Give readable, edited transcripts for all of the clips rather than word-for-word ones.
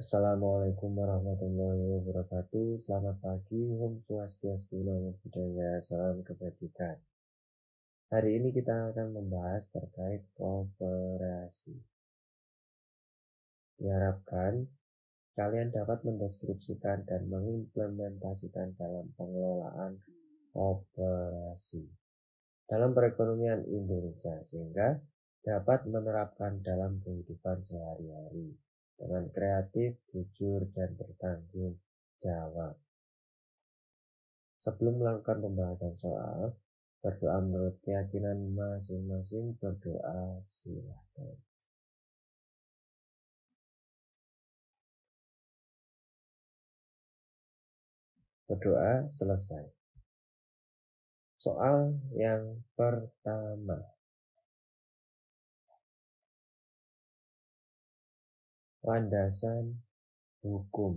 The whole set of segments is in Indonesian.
Assalamualaikum warahmatullahi wabarakatuh. Selamat pagi, Om Swastiastu, Namo Buddhaya, salam kebajikan. Hari ini kita akan membahas terkait koperasi. Diharapkan kalian dapat mendeskripsikan dan mengimplementasikan dalam pengelolaan koperasi dalam perekonomian Indonesia sehingga dapat menerapkan dalam kehidupan sehari-hari dengan kreatif, jujur, dan bertanggung jawab. Sebelum melakukan pembahasan soal berdoa menurut keyakinan masing-masing, berdoa silakan. Berdoa selesai. Soal yang pertama. Landasan hukum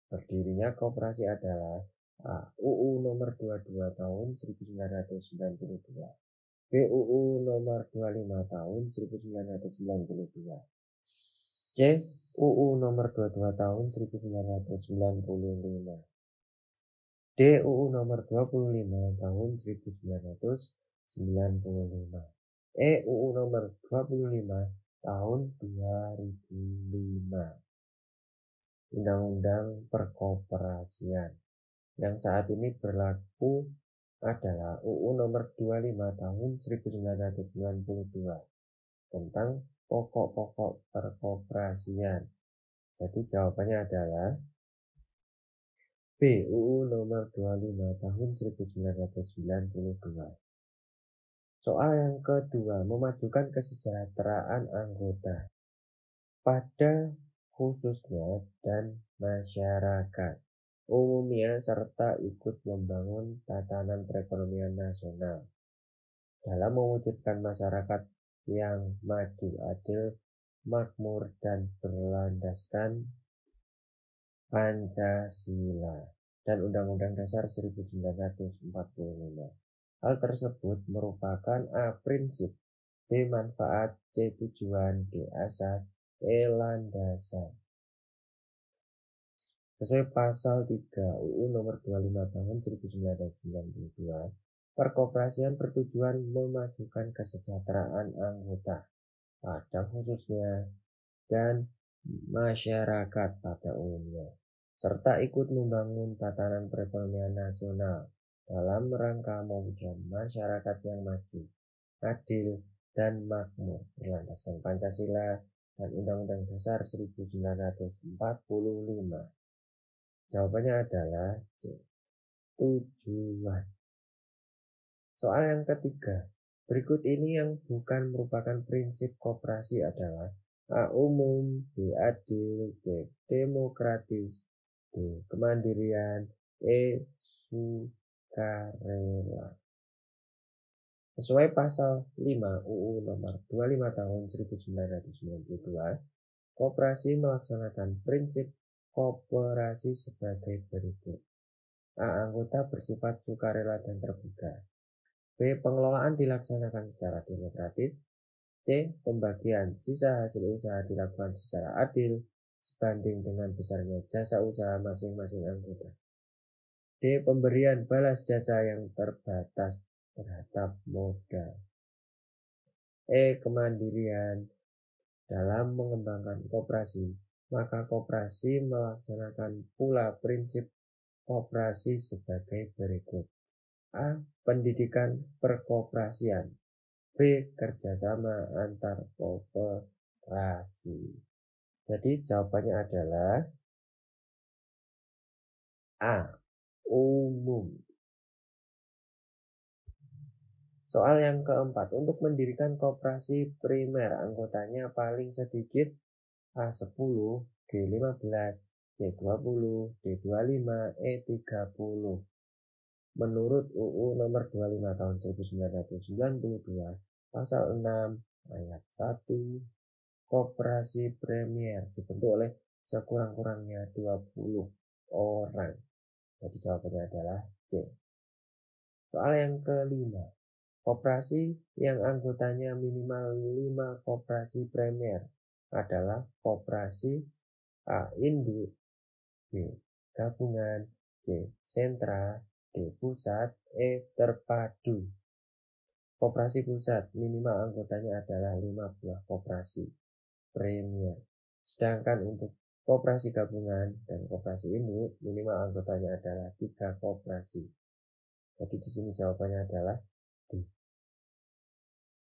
berdirinya koperasi adalah A. UU nomor 22 tahun 1992, B. UU nomor 25 tahun 1992, C. UU nomor 22 tahun 1995, D. UU nomor 25 tahun 1995, E. UU nomor 25 tahun 2005. Undang-Undang Perkoperasian yang saat ini berlaku adalah UU nomor 25 tahun 1992 tentang pokok-pokok perkoperasian. Jadi jawabannya adalah B. UU nomor 25 tahun 1992. Soal yang kedua, memajukan kesejahteraan anggota pada khususnya dan masyarakat umumnya serta ikut membangun tatanan perekonomian nasional dalam mewujudkan masyarakat yang maju, adil, makmur, dan berlandaskan Pancasila dan Undang-Undang Dasar 1945. Hal tersebut merupakan A. Prinsip, B. Manfaat, C. Tujuan, D. Asas, E. Landasan. Sesuai pasal 3 UU nomor 25 tahun 1992, perkoperasian bertujuan memajukan kesejahteraan anggota pada khususnya dan masyarakat pada umumnya, serta ikut membangun tatanan perekonomian nasional dalam rangka mewujudkan masyarakat yang maju, adil, dan makmur berlandaskan Pancasila dan Undang-Undang Dasar 1945. Jawabannya adalah C. Tujuan. Soal yang ketiga. Berikut ini yang bukan merupakan prinsip koperasi adalah A. Umum, B. Adil, C. Demokratis, D. Kemandirian, E. Sukarela. Sesuai pasal 5 UU nomor 25 tahun 1992, koperasi melaksanakan prinsip koperasi sebagai berikut. A. Anggota bersifat sukarela dan terbuka. B. Pengelolaan dilaksanakan secara demokratis. C. Pembagian sisa hasil usaha dilakukan secara adil sebanding dengan besarnya jasa usaha masing-masing anggota. D. Pemberian balas jasa yang terbatas terhadap modal. E. Kemandirian. Dalam mengembangkan koperasi, maka koperasi melaksanakan pula prinsip koperasi sebagai berikut. A. Pendidikan perkoperasian. B. Kerjasama antar koperasi. Jadi jawabannya adalah A. Umum. Soal yang keempat, untuk mendirikan koperasi primer anggotanya paling sedikit A10, D15, D20, D25, E30. Menurut UU nomor 25 tahun 1992, pasal 6 ayat 1, koperasi premier dibentuk oleh sekurang-kurangnya 20 orang. Jadi jawabannya adalah C. Soal yang kelima, koperasi yang anggotanya minimal 5 koperasi premier adalah koperasi A. Induk, B. Gabungan, C. Sentra, D. Pusat, E. Terpadu. Koperasi pusat minimal anggotanya adalah 5 buah koperasi premier. Sedangkan untuk koperasi gabungan dan koperasi induk minimal anggotanya adalah 3 koperasi. Jadi di sini jawabannya adalah D.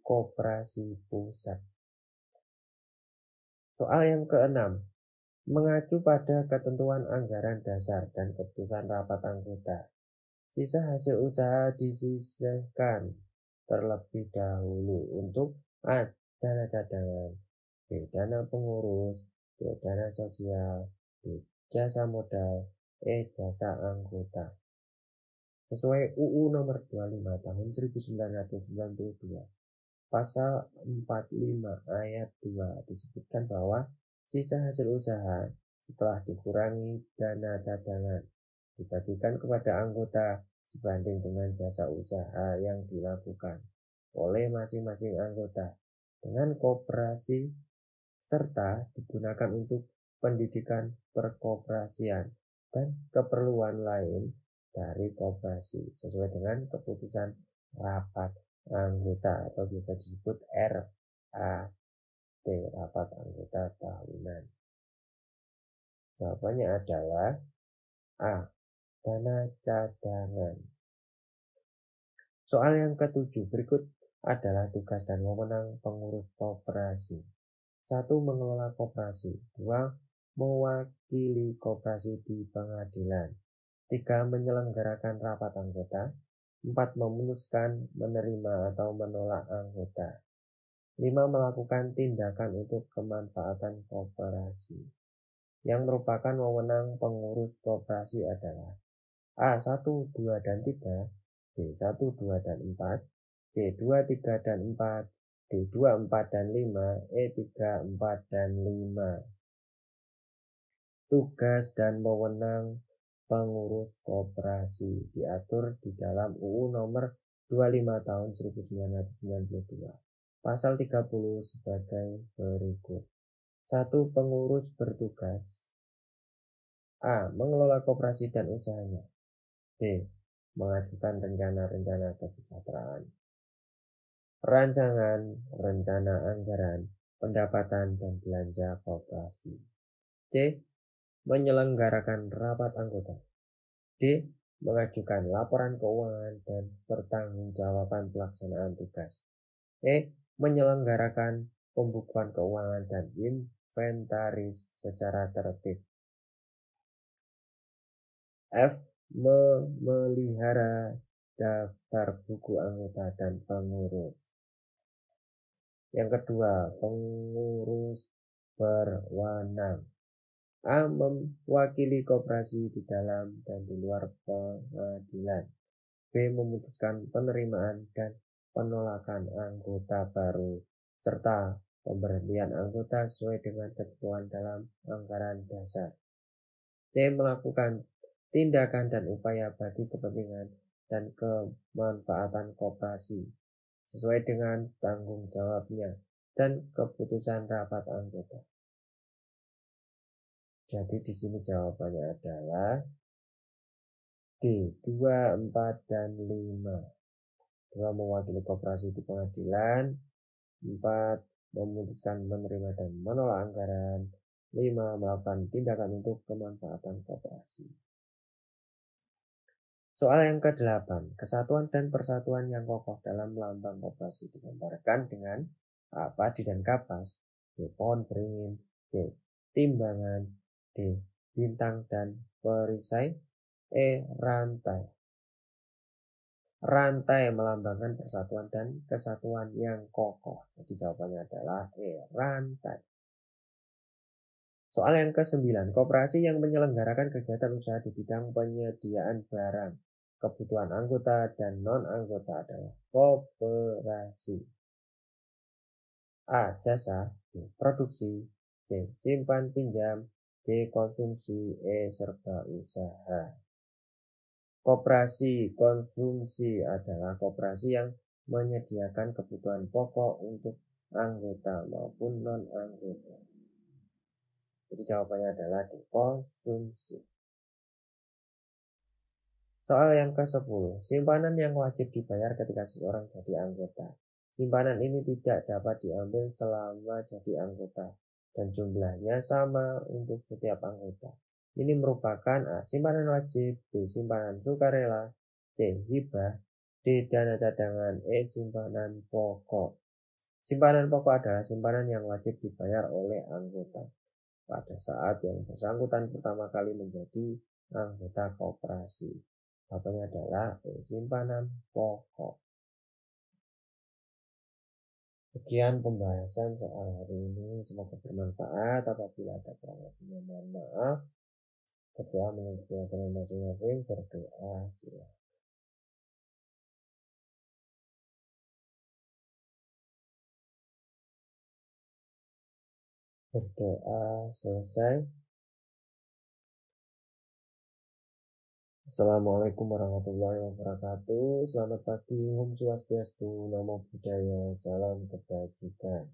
Koperasi pusat. Soal yang keenam, mengacu pada ketentuan anggaran dasar dan keputusan rapat anggota, sisa hasil usaha disisihkan terlebih dahulu untuk A. Dana cadangan, B. Dana pengurus, C. Dana sosial, D. Jasa modal, E. Jasa anggota. Sesuai UU nomor 25 tahun 1992, pasal 45 ayat 2 disebutkan bahwa sisa hasil usaha setelah dikurangi dana cadangan dibagikan kepada anggota sebanding dengan jasa usaha yang dilakukan oleh masing-masing anggota dengan koperasi serta digunakan untuk pendidikan perkoperasian dan keperluan lain dari koperasi sesuai dengan keputusan rapat anggota atau biasa disebut RAT, rapat anggota tahunan. Jawabannya adalah A. Dana cadangan. Soal yang ketujuh, berikut adalah tugas dan wewenang pengurus koperasi. 1. Mengelola koperasi. 2. Mewakili koperasi di pengadilan. 3. Menyelenggarakan rapat anggota. 4. Memutuskan menerima atau menolak anggota. 5. Melakukan tindakan untuk kemanfaatan koperasi. Yang merupakan wewenang pengurus koperasi adalah A. 1, 2, dan 3, B. 1, 2, dan 4, C. 2, 3, dan 4, D. 2, 4, dan 5, E. 3, 4, dan 5. Tugas dan wewenang pengurus koperasi diatur di dalam UU nomor 25 tahun 1992. Pasal 30 sebagai berikut. 1. Pengurus bertugas A. Mengelola koperasi dan usahanya. B. Mengajukan rencana-rencana kesejahteraan, rancangan rencana anggaran, pendapatan dan belanja koperasi. C. Menyelenggarakan rapat anggota. D. Mengajukan laporan keuangan dan pertanggungjawaban pelaksanaan tugas. E. Menyelenggarakan pembukuan keuangan dan inventaris secara tertib. F. Memelihara daftar buku anggota dan pengurus. Yang kedua, pengurus berwenang. A. Mewakili koperasi di dalam dan di luar pengadilan. B. Memutuskan penerimaan dan penolakan anggota baru serta pemberhentian anggota sesuai dengan ketentuan dalam anggaran dasar. C. Melakukan tindakan dan upaya bagi kepentingan dan kemanfaatan koperasi sesuai dengan tanggung jawabnya dan keputusan rapat anggota. Jadi di sini jawabannya adalah D. 2, 4, dan 5. 2. Mewakili koperasi di pengadilan. 4. Memutuskan menerima dan menolak anggaran. 5. Melakukan tindakan untuk kemanfaatan koperasi. Soal yang ke-8, kesatuan dan persatuan yang kokoh dalam lambang koperasi digambarkan dengan A. Padi dan kapas, B. Pohon beringin, C. Timbangan, D. Bintang dan perisai, E. Rantai. Rantai melambangkan persatuan dan kesatuan yang kokoh. Jadi jawabannya adalah E. Rantai. Soal yang ke-9, koperasi yang menyelenggarakan kegiatan usaha di bidang penyediaan barang kebutuhan anggota dan non-anggota adalah koperasi. A. Jasa, B. Produksi, C. Simpan pinjam, D. Konsumsi, E. Serba usaha. Koperasi konsumsi adalah koperasi yang menyediakan kebutuhan pokok untuk anggota maupun non-anggota. Jadi jawabannya adalah dikonsumsi. Soal yang ke-10, simpanan yang wajib dibayar ketika seseorang jadi anggota. Simpanan ini tidak dapat diambil selama jadi anggota dan jumlahnya sama untuk setiap anggota. Ini merupakan A. Simpanan wajib, B. Simpanan sukarela, C. Hibah, D. Dana cadangan, E. Simpanan pokok. Simpanan pokok adalah simpanan yang wajib dibayar oleh anggota pada saat yang bersangkutan pertama kali menjadi anggota koperasi. Jawabannya adalah simpanan pokok. Sekian pembahasan soal hari ini. Semoga bermanfaat. Apabila ada kurang lebihnya mohon maaf. Berdoa menurut keyakinan masing-masing. Berdoa silakan. Berdoa selesai. Assalamualaikum warahmatullahi wabarakatuh. Selamat pagi, Om Swastiastu, Namo Buddhaya, salam kebajikan.